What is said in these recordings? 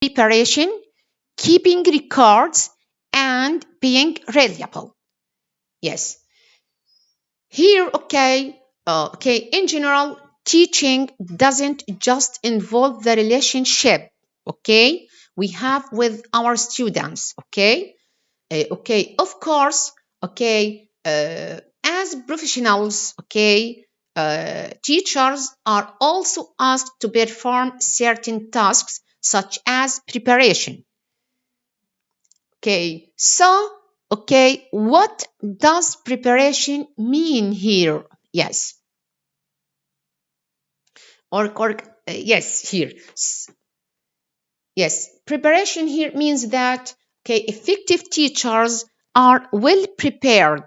preparation, keeping records, and being reliable. Yes. Here, in general, teaching doesn't just involve the relationship, we have with our students, of course, as professionals, teachers are also asked to perform certain tasks such as preparation. What does preparation mean here? Yes. Yes, here. Yes, preparation here means that effective teachers are well prepared.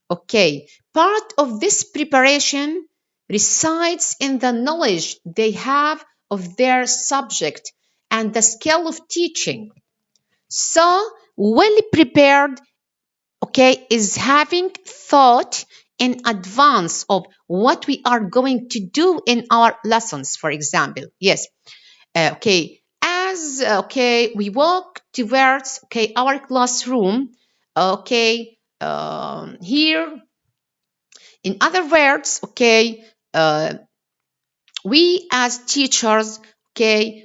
Part of this preparation resides in the knowledge they have of their subject and the skill of teaching. So, well prepared, is having thought in advance of what we are going to do in our lessons, for example. Yes. As we walk towards our classroom, here, in other words, we as teachers,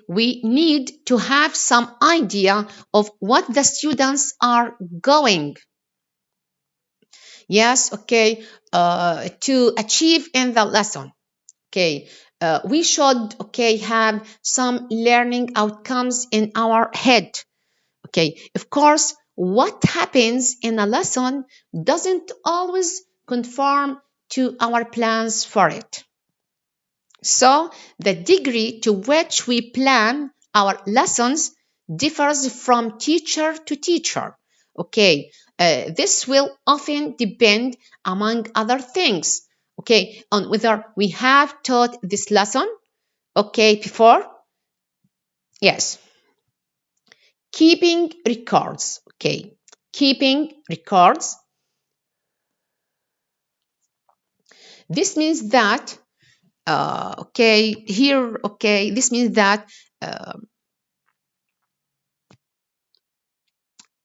we need to have some idea of what the students are going, to achieve in the lesson. We should have some learning outcomes in our head. Of course, what happens in a lesson doesn't always conform to our plans for it. So the degree to which we plan our lessons differs from teacher to teacher. This will often depend, among other things, on whether we have taught this lesson, before. Yes. Keeping records, keeping records. This means that, this means that,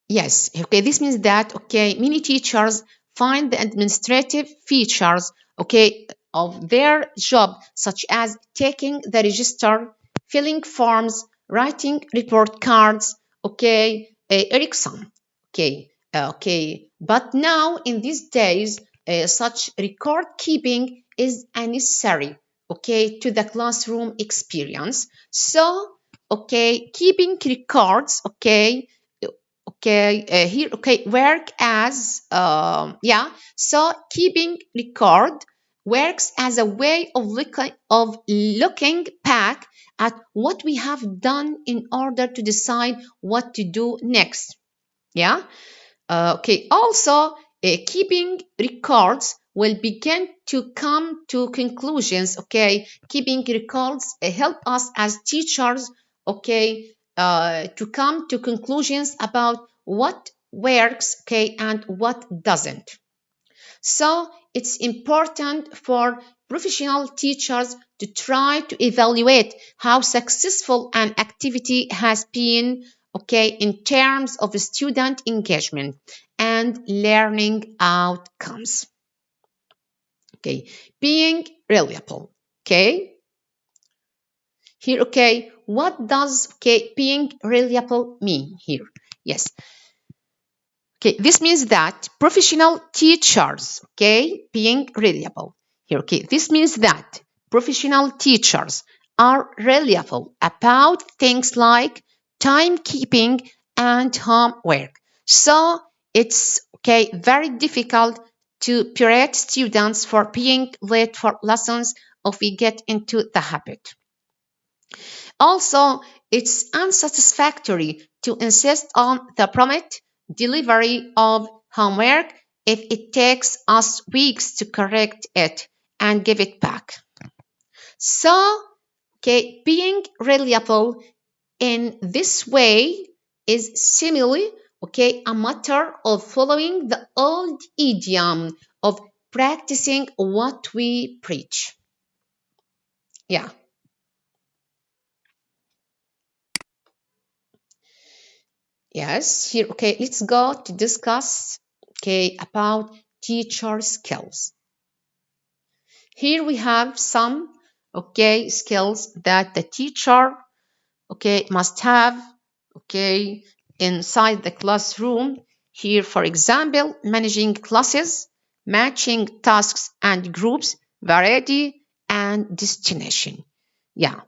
this means that, many teachers find the administrative features, of their job, such as taking the register, filling forms, writing report cards, irksome. But now in these days, such record keeping is necessary, to the classroom experience. So, keeping records, here, work as, so keeping record works as a way of looking back at what we have done in order to decide what to do next. Also, keeping records will begin to come to conclusions. Keeping records help us as teachers, to come to conclusions about what works, and what doesn't. So it's important for professional teachers to try to evaluate how successful an activity has been, in terms of student engagement and learning outcomes. Being reliable. Here, what does being reliable mean here? Yes. This means that professional teachers, being reliable. Here, this means that professional teachers are reliable about things like timekeeping and homework. So it's very difficult to berate students for being late for lessons if we get into the habit. Also, it's unsatisfactory to insist on the prompt delivery of homework if it takes us weeks to correct it and give it back. So, being reliable in this way is similarly, a matter of following the old idiom of practicing what we preach. Yes, here, okay, let's go to discuss, okay, about teacher skills. Here we have some, okay, skills that the teacher, okay, must have, okay, inside the classroom. Here, for example, managing classes, matching tasks and groups, variety, and destination. Yeah.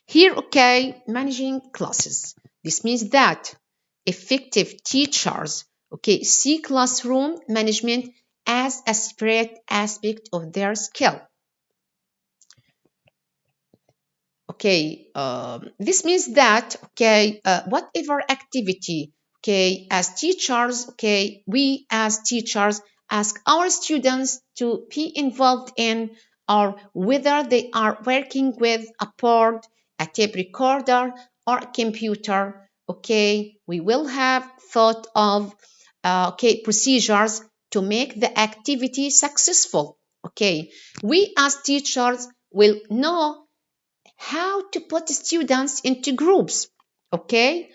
Here, okay, managing classes. This means that effective teachers, okay, see classroom management as a separate aspect of their skill. Okay, this means that, okay, whatever activity, okay, as teachers, okay, we as teachers ask our students to be involved in, or whether they are working with a board, a tape recorder, or a computer, okay, we will have thought of, okay, procedures to make the activity successful. Okay, we as teachers will know how to put students into groups, okay,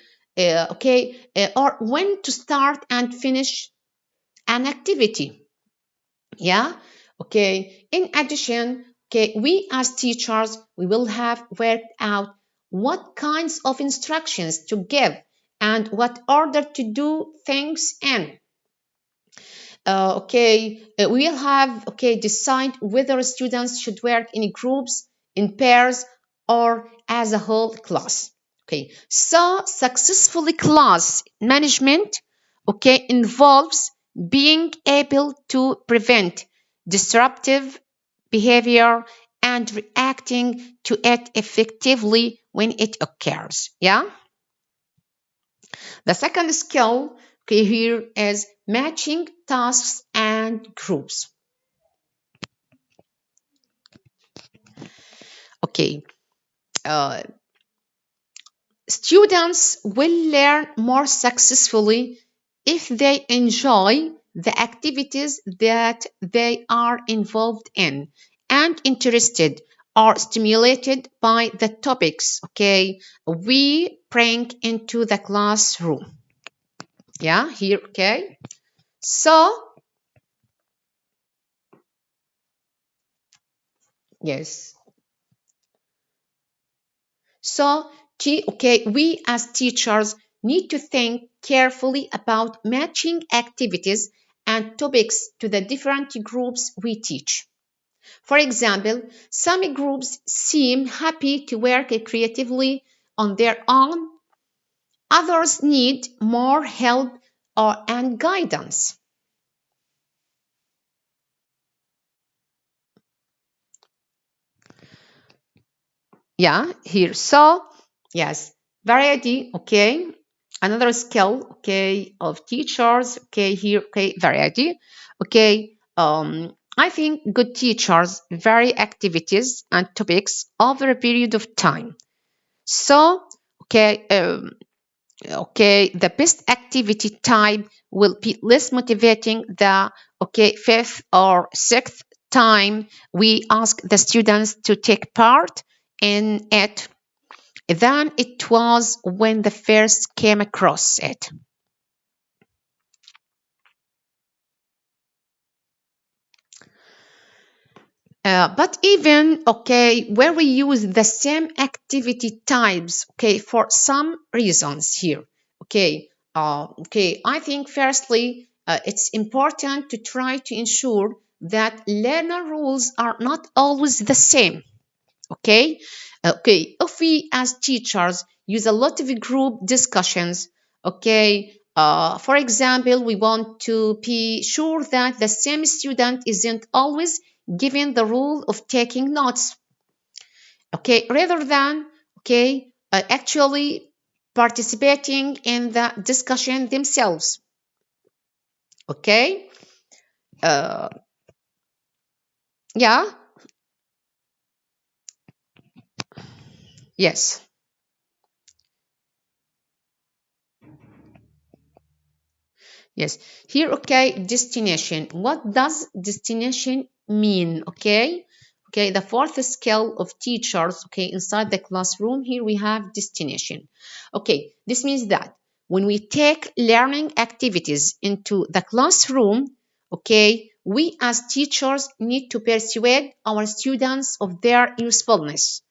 or when to start and finish an activity. Yeah, okay. In addition, okay, we as teachers, we will have worked out what kinds of instructions to give and what order to do things in. We will have, okay, decide whether students should work in groups, in pairs, or as a whole class. Okay, so successfully class management, okay, involves being able to prevent disruptive behavior and reacting to it effectively when it occurs. Yeah. The second skill, okay, here is matching tasks and groups. Okay, uh, students will learn more successfully if they enjoy the activities that they are involved in and interested or stimulated by the topics, okay, we bring into the classroom. Yeah, here, okay. So, yes. So, we as teachers need to think carefully about matching activities and topics to the different groups we teach. For example, some groups seem happy to work creatively on their own, others need more help and guidance. Yeah, here. So, yes, variety, okay. Another skill, okay, of teachers, okay, here, okay, variety, okay. I think good teachers vary activities and topics over a period of time. So, okay, the best activity type will be less motivating the, okay, fifth or sixth time we ask the students to take part in it than it was when the first came across it. But even, okay, where we use the same activity types, okay, for some reasons here, I think firstly, it's important to try to ensure that learner rules are not always the same. If we as teachers use a lot of group discussions, for example, we want to be sure that the same student isn't always given the rule of taking notes, rather than, actually participating in the discussion themselves. Okay, uh, yeah, yes. Yes, here, okay, destination. What does destination mean? The fourth skill of teachers, okay, inside the classroom, here we have destination. Okay, this means that when we take learning activities into the classroom, okay, we as teachers need to persuade our students of their usefulness.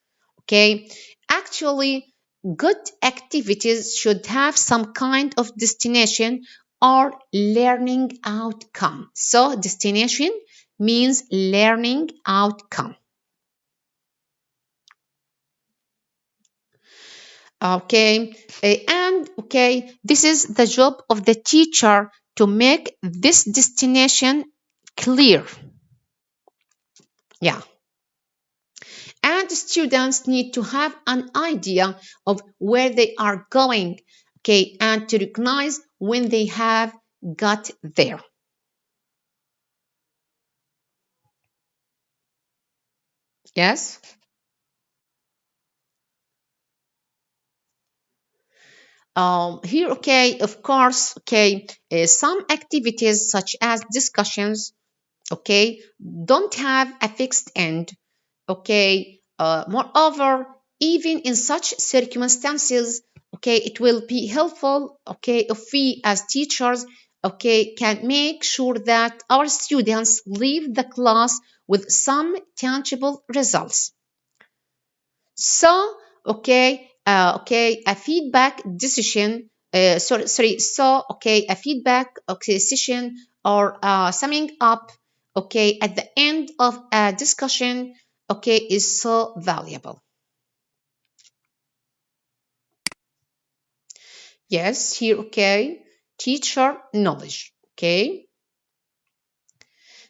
Okay, actually, good activities should have some kind of destination or learning outcome. So, destination means learning outcome. Okay, and okay, this is the job of the teacher to make this destination clear. Yeah. And students need to have an idea of where they are going, okay, and to recognize when they have got there. Yes. Here, okay, of course, okay, some activities such as discussions, okay, don't have a fixed end, okay. Moreover, even in such circumstances, okay, it will be helpful, okay, if we as teachers, okay, can make sure that our students leave the class with some tangible results. So, okay, a feedback decision, so, okay, a feedback, okay, session or summing up, okay, at the end of a discussion, okay, is so valuable. Yes, here, okay, teacher knowledge, okay.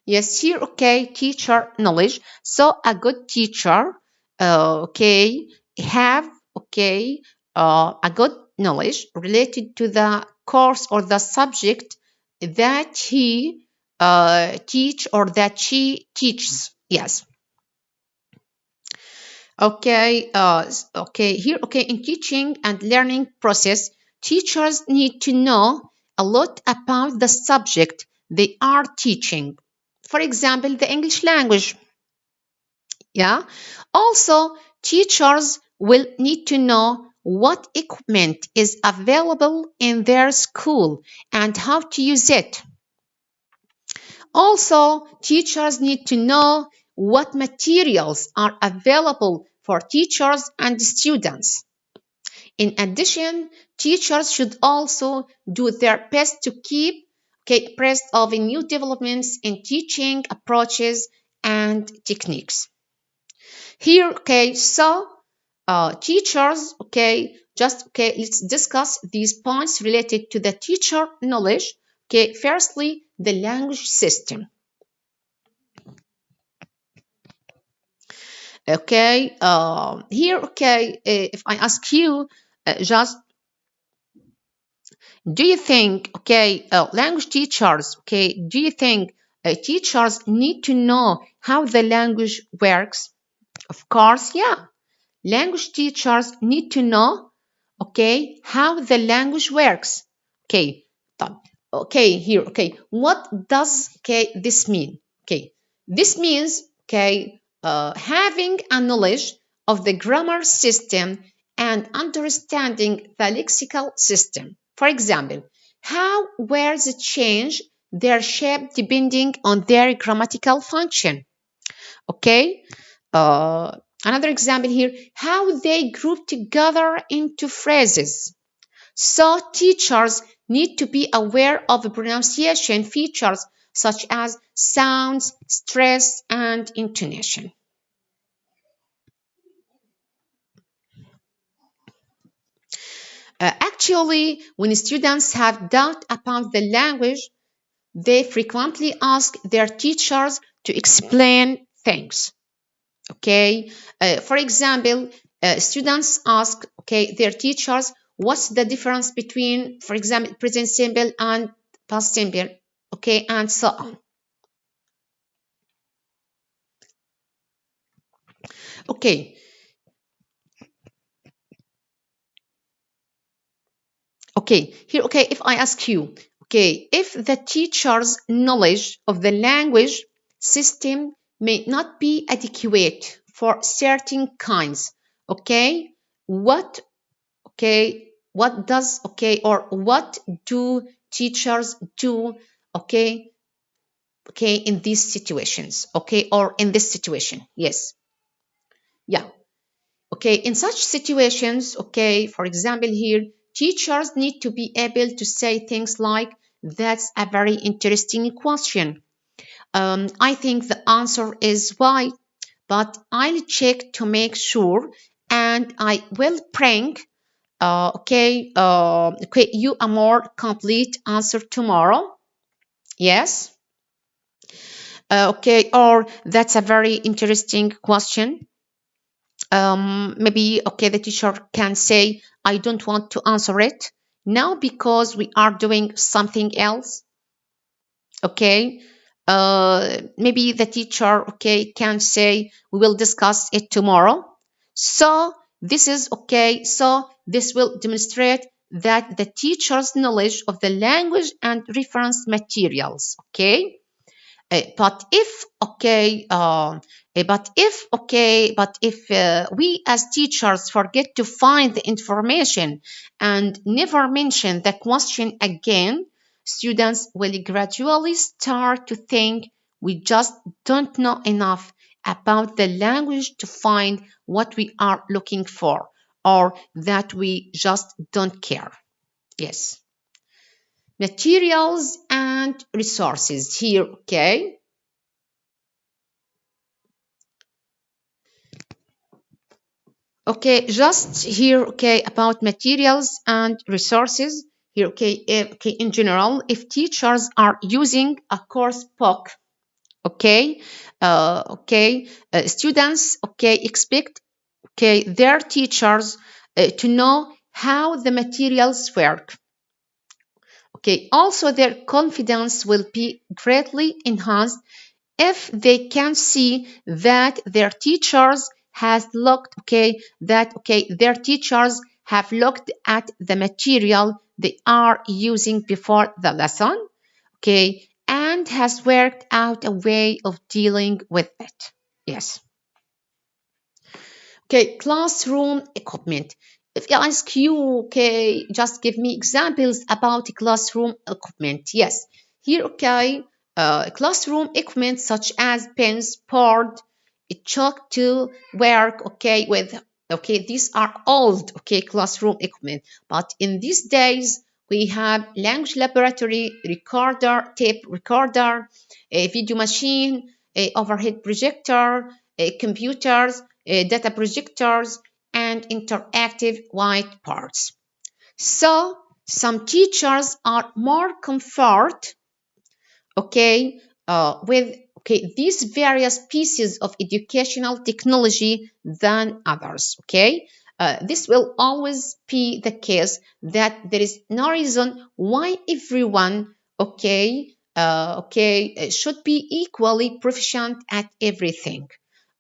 Yes, here, okay, teacher knowledge. So a good teacher, okay, have, okay, a good knowledge related to the course or the subject that he teach or that she teaches. Yes. Okay, okay, here, okay, in teaching and learning process, teachers need to know a lot about the subject they are teaching. For example, the English language. Yeah. Also, teachers will need to know what equipment is available in their school and how to use it. Also, teachers need to know what materials are available for teachers and students. In addition, teachers should also do their best to keep abreast of new developments in teaching approaches and techniques. Here, okay, so teachers, okay, just okay, let's discuss these points related to the teacher knowledge. Okay, firstly, the language system. Okay, here, okay, if I ask you, just do you think, okay, language teachers, okay, do you think teachers need to know how the language works? Of course, yeah. Language teachers need to know, okay, how the language works. Okay, okay, here, okay, what does, okay, this mean? Okay, this means, okay, having a knowledge of the grammar system and understanding the lexical system. For example, how words change their shape depending on their grammatical function. Okay, another example here, how they group together into phrases. So teachers need to be aware of pronunciation features such as sounds, stress, and intonation. Actually, when students have doubt about the language, they frequently ask their teachers to explain things. Okay, for example, students ask, okay, their teachers, what's the difference between, for example, present simple and past simple, okay, and so on. Okay, okay, here, okay, if I ask you, okay, if the teacher's knowledge of the language system may not be adequate for certain kinds, okay, what, okay, what does, okay, or what do teachers do, okay, in these situations, okay, or in this situation? Yes. Yeah. Okay, in such situations, okay, for example here, teachers need to be able to say things like, that's a very interesting question. I think the answer is why, but I'll check to make sure, and I will bring, okay, you a more complete answer tomorrow. Yes. Okay, or that's a very interesting question. Maybe, okay, the teacher can say, I don't want to answer it now because we are doing something else. Okay. Maybe the teacher, okay, can say, we will discuss it tomorrow. So this is okay. So this will demonstrate that the teacher's knowledge of the language and reference materials, okay. But if we as teachers forget to find the information and never mention the question again, students will gradually start to think we just don't know enough about the language to find what we are looking for, or that we just don't care. Yes. Materials and resources here, okay. Okay, just here, okay, about materials and resources here, okay, okay, in general, if teachers are using a course book, okay, students, okay, expect, okay, their teachers to know how the materials work. Okay, also their confidence will be greatly enhanced if they can see that their teachers has looked, okay, that, okay, their teachers have looked at the material they are using before the lesson, okay, and has worked out a way of dealing with it. Yes. Okay, classroom equipment. If I ask you, okay, just give me examples about classroom equipment. Yes, here, okay, classroom equipment such as pens, board, a chalk to work, okay, with, okay, these are old, okay, classroom equipment. But in these days, we have language laboratory, recorder, tape recorder, a video machine, a overhead projector, computers, data projectors, and interactive whiteboards. So some teachers are more comfort, okay, with, okay, these various pieces of educational technology than others. Okay, this will always be the case, that there is no reason why everyone, okay, should be equally proficient at everything.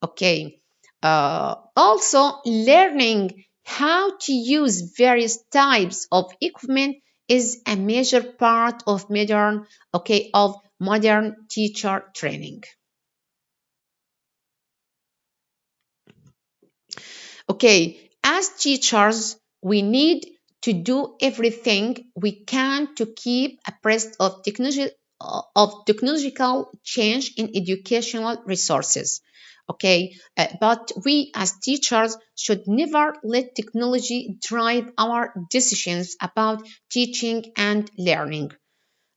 Okay. Also, learning how to use various types of equipment is a major part of modern teacher training. Okay, as teachers, we need to do everything we can to keep abreast of technological change in educational resources. Okay, but we as teachers should never let technology drive our decisions about teaching and learning.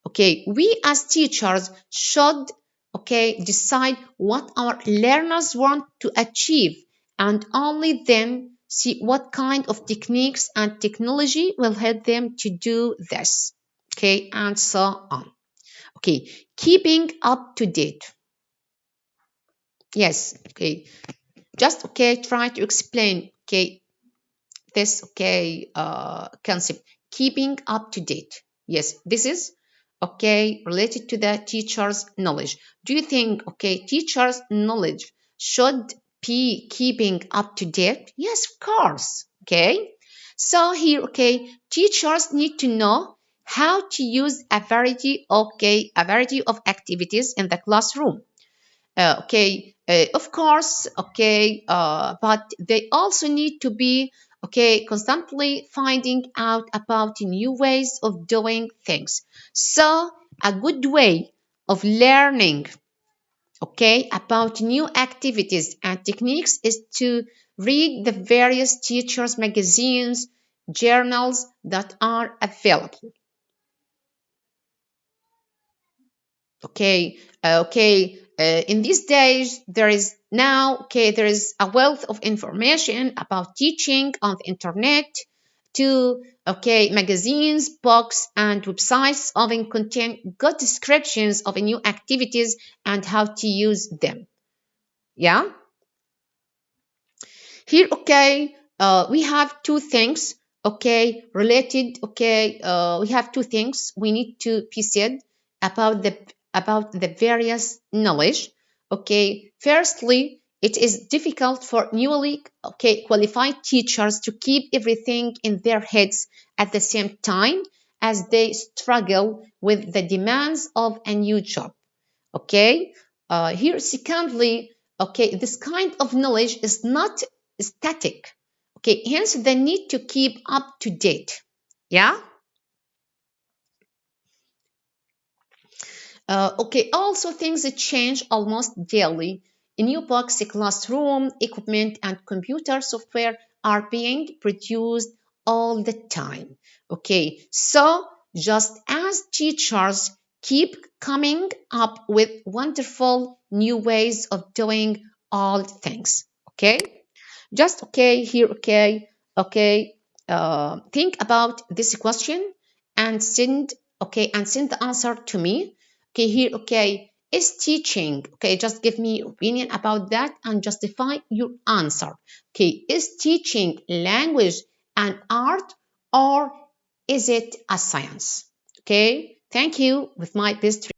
Okay, we as teachers should, okay, decide what our learners want to achieve, and only then see what kind of techniques and technology will help them to do this. Okay, and so on. Okay, keeping up to date. Yes, okay, just, okay, try to explain, okay, this, okay, concept, keeping up to date. Yes, this is, okay, related to the teacher's knowledge. Do you think, okay, teacher's knowledge should be keeping up to date? Yes, of course. Okay, so here, okay, teachers need to know how to use a variety, okay, a variety of activities in the classroom. Of course, okay, but they also need to be, okay, constantly finding out about new ways of doing things. So a good way of learning, okay, about new activities and techniques is to read the various teachers' magazines, journals that are available. In these days, there is a wealth of information about teaching on the internet, to magazines, books, and websites often contain good descriptions of new activities and how to use them. Yeah. Here, we have two things, related. We have two things we need to be said about the various knowledge. Firstly, it is difficult for newly qualified teachers to keep everything in their heads at the same time as they struggle with the demands of a new job. Here, secondly, this kind of knowledge is not static. Hence the need to keep up to date. Yeah. Also things that change almost daily. New books, classroom equipment, and computer software are being produced all the time. So just as teachers keep coming up with wonderful new ways of doing all things. Just here. Think about this question and send the answer to me. Here. Is teaching, just give me opinion about that and justify your answer. Is teaching language an art, or is it a science? Thank you. With my best